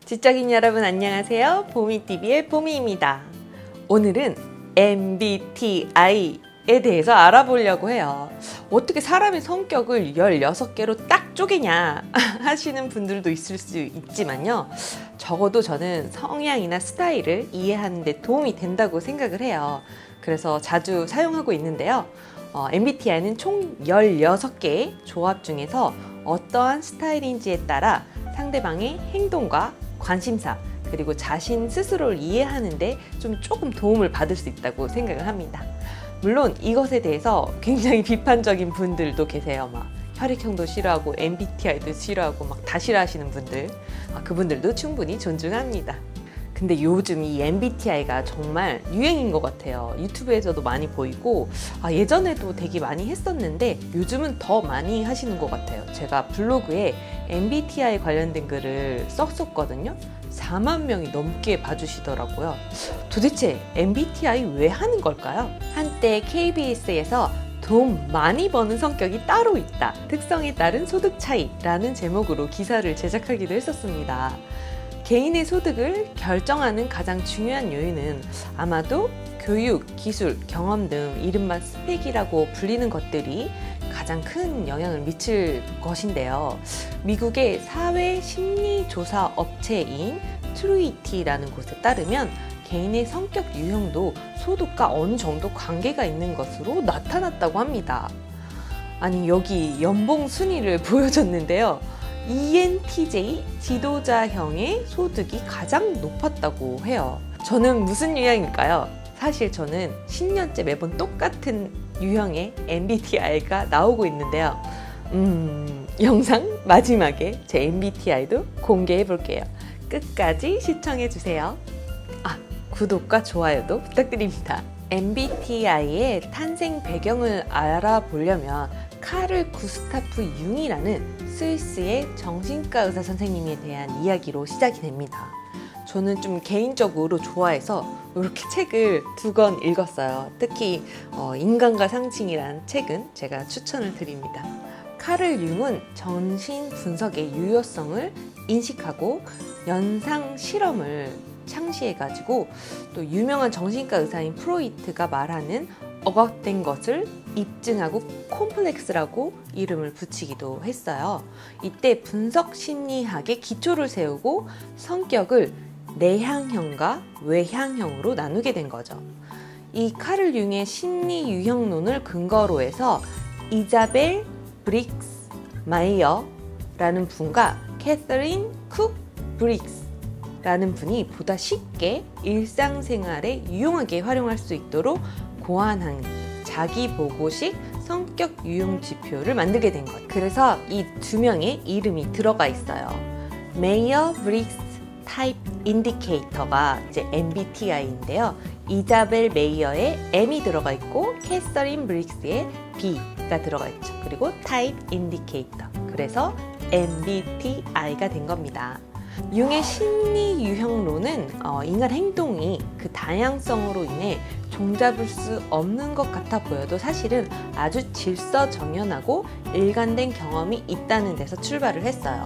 직장인 여러분 안녕하세요. 보미TV의 보미입니다. 오늘은 MBTI에 대해서 알아보려고 해요. 어떻게 사람의 성격을 16개로 딱 쪼개냐 하시는 분들도 있을 수 있지만요. 적어도 저는 성향이나 스타일을 이해하는 데 도움이 된다고 생각을 해요. 그래서 자주 사용하고 있는데요. MBTI는 총 16개의 조합 중에서 어떠한 스타일인지에 따라 상대방의 행동과 관심사 그리고 자신 스스로를 이해하는데 조금 도움을 받을 수 있다고 생각을 합니다. 물론 이것에 대해서 굉장히 비판적인 분들도 계세요. 막 혈액형도 싫어하고 MBTI도 싫어하고 막 다 싫어하시는 분들, 그분들도 충분히 존중합니다. 근데 요즘 이 MBTI가 정말 유행인 것 같아요. 유튜브에서도 많이 보이고 예전에도 되게 많이 했었는데 요즘은 더 많이 하시는 것 같아요. 제가 블로그에 MBTI 관련된 글을 썼었거든요. 4만 명이 넘게 봐주시더라고요. 도대체 MBTI 왜 하는 걸까요? 한때 KBS에서 돈 많이 버는 성격이 따로 있다. 특성에 따른 소득 차이라는 제목으로 기사를 제작하기도 했었습니다. 개인의 소득을 결정하는 가장 중요한 요인은 아마도 교육, 기술, 경험 등 이른바 스펙이라고 불리는 것들이 가장 큰 영향을 미칠 것인데요. 미국의 사회 심리 조사 업체인 트루이티라는 곳에 따르면 개인의 성격 유형도 소득과 어느 정도 관계가 있는 것으로 나타났다고 합니다. 아니, 여기 연봉 순위를 보여줬는데요. ENTJ 지도자형의 소득이 가장 높았다고 해요. 저는 무슨 유형일까요? 사실 저는 10년째 매번 똑같은 유형의 MBTI가 나오고 있는데요. 영상 마지막에 제 MBTI도 공개해 볼게요. 끝까지 시청해주세요. 구독과 좋아요도 부탁드립니다. MBTI의 탄생 배경을 알아보려면 카를 구스타프 융이라는 스위스의 정신과 의사 선생님에 대한 이야기로 시작이 됩니다. 저는 좀 개인적으로 좋아해서 이렇게 책을 2권 읽었어요. 특히 인간과 상징이라는 책은 제가 추천을 드립니다. 카를 융은 정신 분석의 유효성을 인식하고 연상 실험을 창시해가지고 또 유명한 정신과 의사인 프로이트가 말하는 억압된 것을 입증하고 콤플렉스라고 이름을 붙이기도 했어요. 이때 분석 심리학의 기초를 세우고 성격을 내향형과 외향형으로 나누게 된 거죠. 이 카를 융의 심리 유형론을 근거로 해서 이자벨 브릭스 마이어라는 분과 캐서린 쿡 브릭스 라는 분이 보다 쉽게 일상생활에 유용하게 활용할 수 있도록 고안한 자기보고식 성격 유형 지표를 만들게 된 것. 그래서 이 2명의 이름이 들어가 있어요. 메이어 브릭스 타입 인디케이터가 이제 MBTI인데요. 이자벨 메이어에 M이 들어가 있고 캐서린 브릭스에 B가 들어가 있죠. 그리고 타입 인디케이터. 그래서 MBTI가 된 겁니다. 융의 심리 유형론은 인간 행동이 그 다양성으로 인해 종잡을 수 없는 것 같아 보여도 사실은 아주 질서정연하고 일관된 경험이 있다는 데서 출발을 했어요.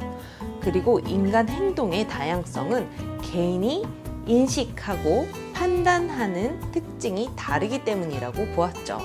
그리고 인간 행동의 다양성은 개인이 인식하고 판단하는 특징이 다르기 때문이라고 보았죠.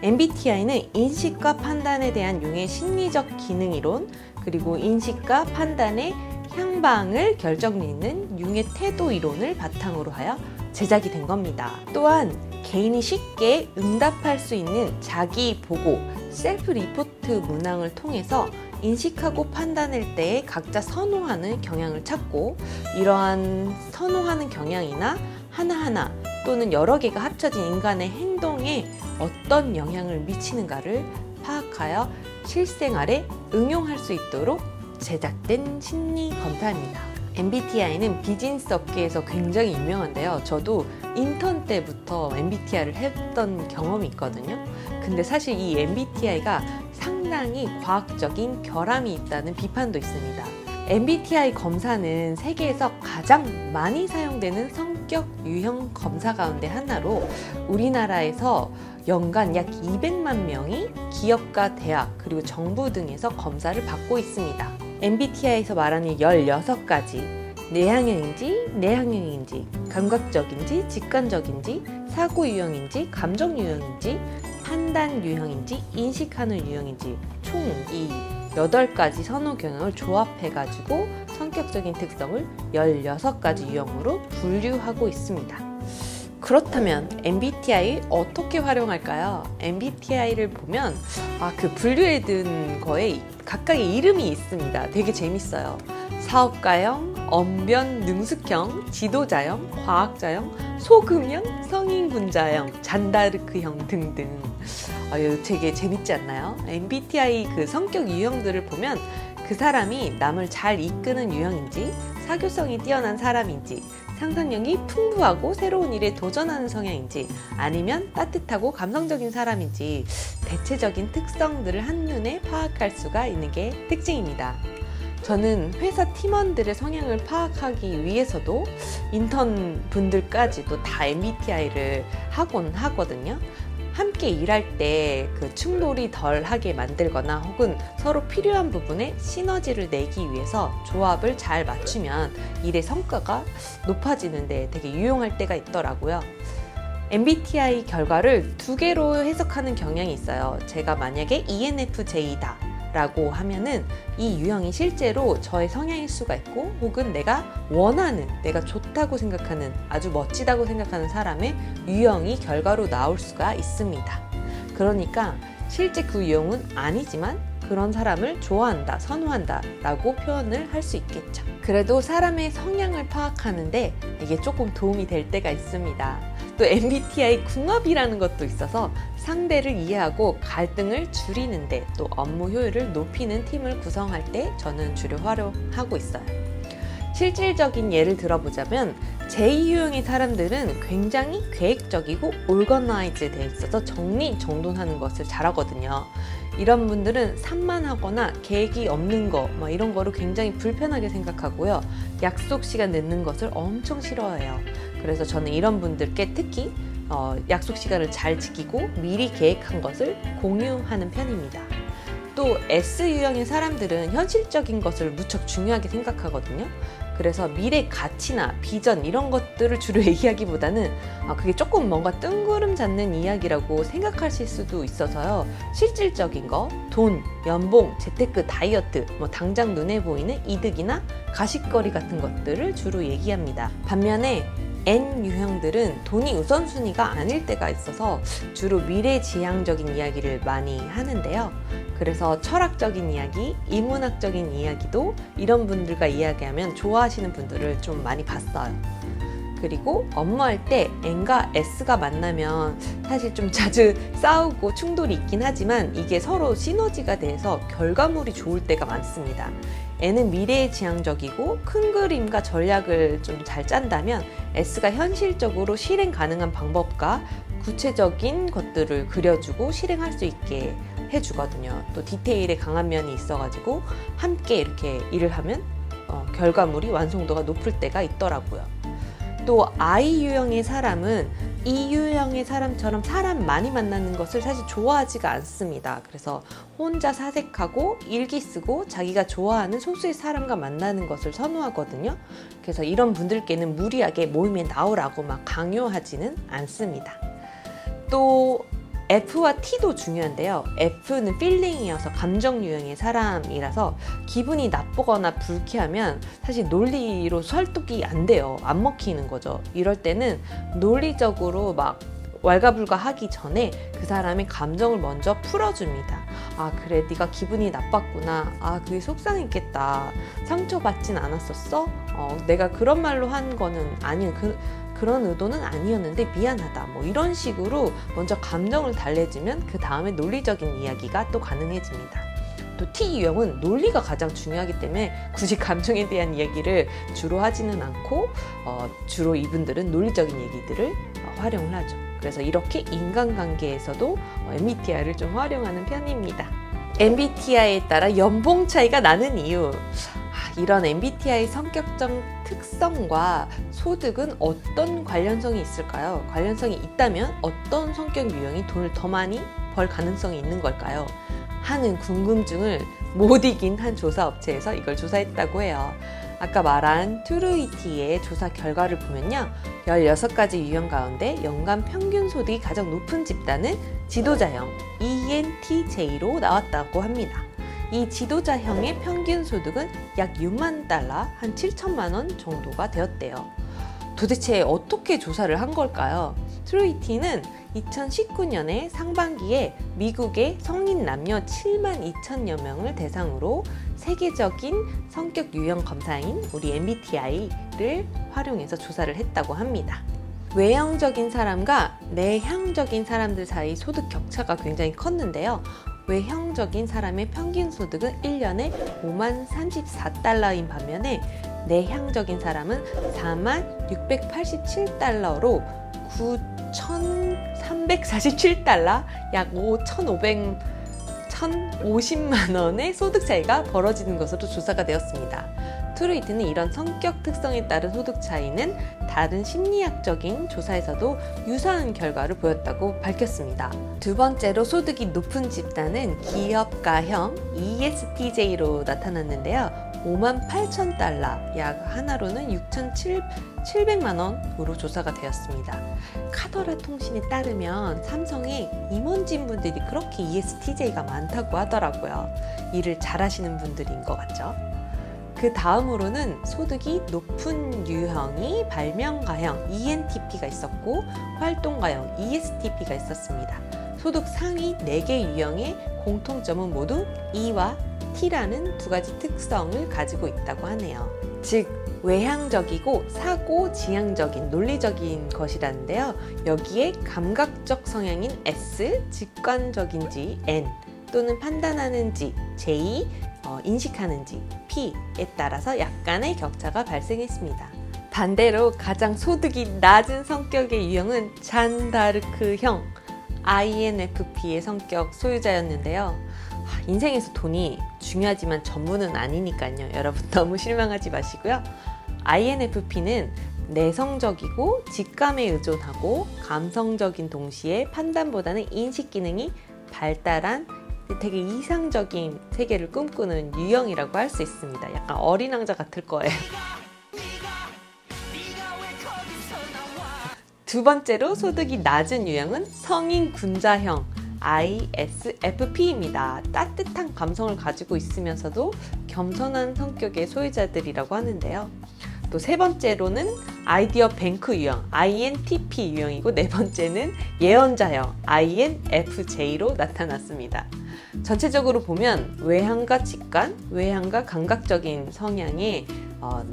MBTI는 인식과 판단에 대한 융의 심리적 기능이론, 그리고 인식과 판단의 향방을 결정짓는 융의 태도 이론을 바탕으로 하여 제작이 된 겁니다. 또한 개인이 쉽게 응답할 수 있는 자기 보고 셀프 리포트 문항을 통해서 인식하고 판단할 때에 각자 선호하는 경향을 찾고 이러한 선호하는 경향이나 하나하나 또는 여러 개가 합쳐진 인간의 행동에 어떤 영향을 미치는가를 파악하여 실생활에 응용할 수 있도록 제작된 심리 검사입니다. MBTI는 비즈니스 업계에서 굉장히 유명한데요. 저도 인턴 때부터 MBTI를 했던 경험이 있거든요. 근데 사실 이 MBTI가 상당히 과학적인 결함이 있다는 비판도 있습니다. MBTI 검사는 세계에서 가장 많이 사용되는 성격 유형 검사 가운데 하나로 우리나라에서 연간 약 200만 명이 기업과 대학 그리고 정부 등에서 검사를 받고 있습니다. MBTI에서 말하는 16가지 내향형인지 내향형인지, 감각적인지 직관적인지, 사고 유형인지 감정 유형인지, 판단 유형인지 인식하는 유형인지, 총 이 8가지 선호 경향을 조합해가지고 성격적인 특성을 16가지 유형으로 분류하고 있습니다. 그렇다면 MBTI 어떻게 활용할까요? MBTI를 보면 그 분류해 둔 거에 각각의 이름이 있습니다. 되게 재밌어요. 사업가형, 언변 능숙형, 지도자형, 과학자형, 소금형, 성인군자형, 잔다르크형 등등. 이거 되게 재밌지 않나요? MBTI 그 성격 유형들을 보면 그 사람이 남을 잘 이끄는 유형인지, 사교성이 뛰어난 사람인지, 상상력이 풍부하고 새로운 일에 도전하는 성향인지, 아니면 따뜻하고 감성적인 사람인지 대체적인 특성들을 한눈에 파악할 수가 있는 게 특징입니다. 저는 회사 팀원들의 성향을 파악하기 위해서도 인턴 분들까지도 다 MBTI를 하곤 하거든요. 함께 일할 때 그 충돌이 덜하게 만들거나 혹은 서로 필요한 부분에 시너지를 내기 위해서 조합을 잘 맞추면 일의 성과가 높아지는데 되게 유용할 때가 있더라고요. MBTI 결과를 2개로 해석하는 경향이 있어요. 제가 만약에 ENFJ다 라고 하면은 이 유형이 실제로 저의 성향일 수가 있고, 혹은 내가 원하는, 내가 좋다고 생각하는, 아주 멋지다고 생각하는 사람의 유형이 결과로 나올 수가 있습니다. 그러니까 실제 그 유형은 아니지만 그런 사람을 좋아한다, 선호한다 라고 표현을 할 수 있겠죠. 그래도 사람의 성향을 파악하는데 이게 조금 도움이 될 때가 있습니다. 또 MBTI 궁합이라는 것도 있어서 상대를 이해하고 갈등을 줄이는데, 또 업무 효율을 높이는 팀을 구성할 때 저는 주로 활용하고 있어요. 실질적인 예를 들어보자면 제2유형의 사람들은 굉장히 계획적이고 올거나이즈 돼 있어서 정리정돈하는 것을 잘하거든요. 이런 분들은 산만하거나 계획이 없는 거 이런 거를 굉장히 불편하게 생각하고요. 약속 시간 늦는 것을 엄청 싫어해요. 그래서 저는 이런 분들께 특히 약속 시간을 잘 지키고 미리 계획한 것을 공유하는 편입니다. 또 S유형의 사람들은 현실적인 것을 무척 중요하게 생각하거든요. 그래서 미래 가치나 비전 이런 것들을 주로 얘기하기보다는 그게 조금 뭔가 뜬구름 잡는 이야기라고 생각하실 수도 있어서요. 실질적인 거, 돈, 연봉, 재테크, 다이어트, 당장 눈에 보이는 이득이나 가십거리 같은 것들을 주로 얘기합니다. 반면에 N유형들은 돈이 우선순위가 아닐 때가 있어서 주로 미래지향적인 이야기를 많이 하는데요. 그래서 철학적인 이야기, 인문학적인 이야기도 이런 분들과 이야기하면 좋아하시는 분들을 좀 많이 봤어요. 그리고 업무할 때 N과 S가 만나면 사실 좀 자주 싸우고 충돌이 있긴 하지만 이게 서로 시너지가 돼서 결과물이 좋을 때가 많습니다. N은 미래지향적이고 큰 그림과 전략을 좀 잘 짠다면 S가 현실적으로 실행 가능한 방법과 구체적인 것들을 그려주고 실행할 수 있게 해주거든요. 또 디테일에 강한 면이 있어가지고 함께 이렇게 일을 하면 결과물이 완성도가 높을 때가 있더라고요. 또 I 유형의 사람은 E 유형의 사람처럼 사람 많이 만나는 것을 사실 좋아하지가 않습니다. 그래서 혼자 사색하고 일기 쓰고 자기가 좋아하는 소수의 사람과 만나는 것을 선호하거든요. 그래서 이런 분들께는 무리하게 모임에 나오라고 막 강요하지는 않습니다. 또 F와 T도 중요한데요. F는 필링이어서 감정 유형의 사람이라서 기분이 나쁘거나 불쾌하면 사실 논리로 설득이 안 돼요. 안 먹히는 거죠. 이럴 때는 논리적으로 막 왈가불가 하기 전에 그 사람의 감정을 먼저 풀어줍니다. 그래, 네가 기분이 나빴구나. 그게 속상했겠다. 상처받진 않았었어? 내가 그런 말로 한 거는 아니야. 그런 의도는 아니었는데 미안하다. 이런 식으로 먼저 감정을 달래주면 그 다음에 논리적인 이야기가 또 가능해집니다. 또 T유형은 논리가 가장 중요하기 때문에 굳이 감정에 대한 이야기를 주로 하지는 않고 주로 이분들은 논리적인 얘기들을 활용을 하죠. 그래서 이렇게 인간관계에서도 MBTI를 좀 활용하는 편입니다. MBTI에 따라 연봉 차이가 나는 이유. 이런 MBTI 성격적 특성과 소득은 어떤 관련성이 있을까요? 관련성이 있다면 어떤 성격 유형이 돈을 더 많이 벌 가능성이 있는 걸까요? 하는 궁금증을 못 이긴 한 조사 업체에서 이걸 조사했다고 해요. 아까 말한 트루이티의 조사 결과를 보면요. 16가지 유형 가운데 연간 평균 소득이 가장 높은 집단은 지도자형 ENTJ로 나왔다고 합니다. 이 지도자형의 평균 소득은 약 6만 달러, 한 7천만 원 정도가 되었대요. 도대체 어떻게 조사를 한 걸까요? 트루이티는 2019년에 상반기에 미국의 성인 남녀 7만 2천여 명을 대상으로 세계적인 성격 유형 검사인 우리 MBTI를 활용해서 조사를 했다고 합니다. 외형적인 사람과 내향적인 사람들 사이 소득 격차가 굉장히 컸는데요. 외형적인 사람의 평균 소득은 1년에 5만 34달러인 반면에 내향적인 사람은 4만 687달러로 9,347달러, 약 1,050만 원의 소득 차이가 벌어지는 것으로 조사가 되었습니다. 트루이트는 이런 성격 특성에 따른 소득 차이는 다른 심리학적인 조사에서도 유사한 결과를 보였다고 밝혔습니다. 두 번째로 소득이 높은 집단은 기업가형 ESTJ로 나타났는데요. 5만 8천 달러, 약 하나로는 6,700만 원으로 조사가 되었습니다. 카더라 통신에 따르면 삼성의 임원진 분들이 그렇게 ESTJ가 많다고 하더라고요. 일을 잘하시는 분들인 것 같죠? 그 다음으로는 소득이 높은 유형이 발명가형 ENTP가 있었고 활동가형 ESTP가 있었습니다. 소득 상위 4개 유형의 공통점은 모두 E와 T라는 두 가지 특성을 가지고 있다고 하네요. 즉 외향적이고 사고 지향적인 논리적인 것이라는데요. 여기에 감각적 성향인 S, 직관적인지 N, 또는 판단하는지 J, 인식하는지 P에 따라서 약간의 격차가 발생했습니다. 반대로 가장 소득이 낮은 성격의 유형은 잔다르크형 INFP의 성격 소유자였는데요. 인생에서 돈이 중요하지만 전부는 아니니까요. 여러분 너무 실망하지 마시고요. INFP는 내성적이고 직감에 의존하고 감성적인 동시에 판단보다는 인식 기능이 발달한 되게 이상적인 세계를 꿈꾸는 유형이라고 할 수 있습니다. 약간 어린 왕자 같을 거예요. 두 번째로 소득이 낮은 유형은 성인 군자형 ISFP입니다. 따뜻한 감성을 가지고 있으면서도 겸손한 성격의 소유자들이라고 하는데요. 또 세 번째로는 아이디어 뱅크 유형 INTP 유형이고 네 번째는 예언자형 INFJ로 나타났습니다. 전체적으로 보면 외향과 직관, 외향과 감각적인 성향의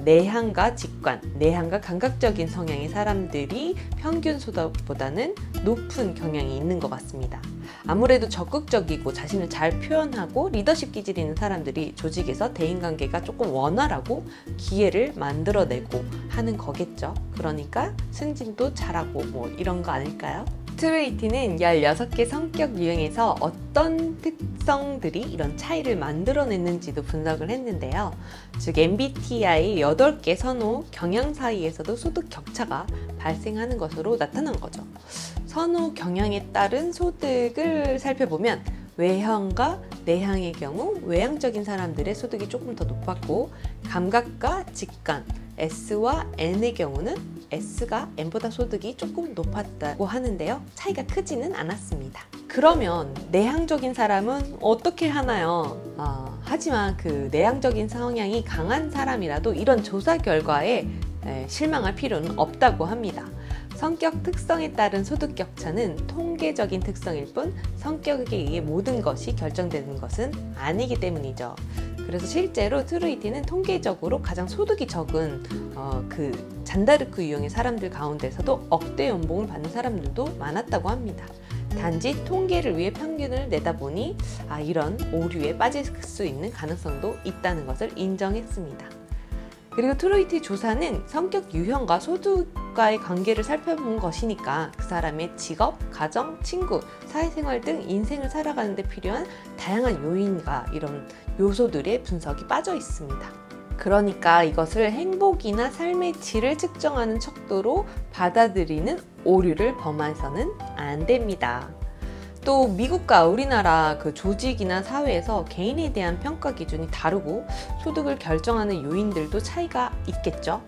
내향과 직관, 내향과 감각적인 성향의 사람들이 평균 소득보다는 높은 경향이 있는 것 같습니다. 아무래도 적극적이고 자신을 잘 표현하고 리더십 기질이 있는 사람들이 조직에서 대인관계가 조금 원활하고 기회를 만들어내고 하는 거겠죠. 그러니까 승진도 잘하고 뭐 이런 거 아닐까요? 트루이티는 16개 성격 유형에서 어떤 특성들이 이런 차이를 만들어냈는지도 분석을 했는데요. 즉 MBTI 8개 선호 경향 사이에서도 소득 격차가 발생하는 것으로 나타난 거죠. 선호 경향에 따른 소득을 살펴보면 외형과 내향의 경우 외향적인 사람들의 소득이 조금 더 높았고 감각과 직관 S와 N의 경우는 S가 N보다 소득이 조금 높았다고 하는데요. 차이가 크지는 않았습니다. 그러면 내향적인 사람은 어떻게 하나요? 하지만 그 내향적인 성향이 강한 사람이라도 이런 조사 결과에 실망할 필요는 없다고 합니다. 성격 특성에 따른 소득 격차는 통계적인 특성일 뿐 성격에 의해 모든 것이 결정되는 것은 아니기 때문이죠. 그래서 실제로 트루이티는 통계적으로 가장 소득이 적은 그 잔다르크 유형의 사람들 가운데서도 억대 연봉을 받는 사람들도 많았다고 합니다. 단지 통계를 위해 평균을 내다 보니 이런 오류에 빠질 수 있는 가능성도 있다는 것을 인정했습니다. 그리고 트루이티 조사는 성격 유형과 소득과의 관계를 살펴본 것이니까 그 사람의 직업, 가정, 친구, 사회생활 등 인생을 살아가는 데 필요한 다양한 요인과 이런 요소들의 분석이 빠져 있습니다. 그러니까 이것을 행복이나 삶의 질을 측정하는 척도로 받아들이는 오류를 범해서는 안 됩니다. 또 미국과 우리나라 그 조직이나 사회에서 개인에 대한 평가 기준이 다르고 소득을 결정하는 요인들도 차이가 있겠죠.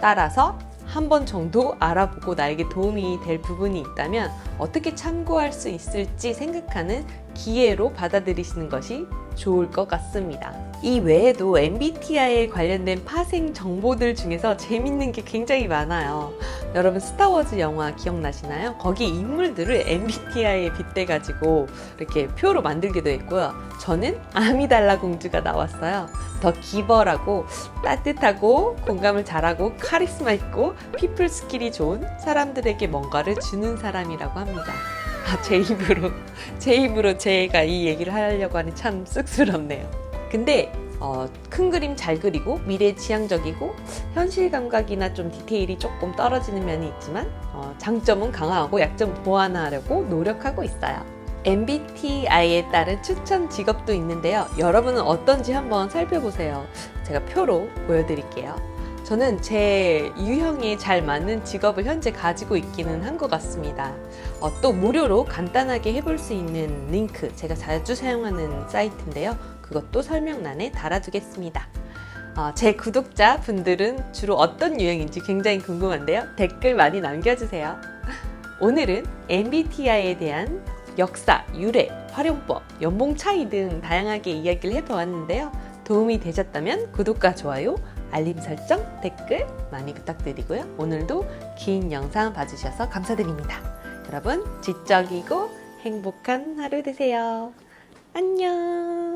따라서 한 번 정도 알아보고 나에게 도움이 될 부분이 있다면 어떻게 참고할 수 있을지 생각하는 기회로 받아들이시는 것이 좋을 것 같습니다. 이 외에도 MBTI에 관련된 파생 정보들 중에서 재밌는 게 굉장히 많아요. 여러분 스타워즈 영화 기억나시나요? 거기 인물들을 MBTI에 빗대가지고 이렇게 표로 만들기도 했고요. 저는 아미달라 공주가 나왔어요. 더 기버라고 따뜻하고 공감을 잘하고 카리스마 있고 피플 스킬이 좋은 사람들에게 뭔가를 주는 사람이라고 합니다. 제 입으로 제가 이 얘기를 하려고 하니 참 쑥스럽네요. 근데 큰 그림 잘 그리고 미래지향적이고 현실 감각이나 좀 디테일이 조금 떨어지는 면이 있지만 장점은 강화하고 약점 보완하려고 노력하고 있어요. MBTI에 따른 추천 직업도 있는데요. 여러분은 어떤지 한번 살펴보세요. 제가 표로 보여드릴게요. 저는 제 유형에 잘 맞는 직업을 현재 가지고 있기는 한 것 같습니다. 또 무료로 간단하게 해볼 수 있는 링크, 제가 자주 사용하는 사이트인데요. 그것도 설명란에 달아두겠습니다. 제 구독자 분들은 주로 어떤 유형인지 굉장히 궁금한데요. 댓글 많이 남겨주세요. 오늘은 MBTI에 대한 역사, 유래, 활용법, 연봉 차이 등 다양하게 이야기를 해보았는데요. 도움이 되셨다면 구독과 좋아요, 알림 설정, 댓글 많이 부탁드리고요. 오늘도 긴 영상 봐주셔서 감사드립니다. 여러분 지적이고 행복한 하루 되세요. 안녕.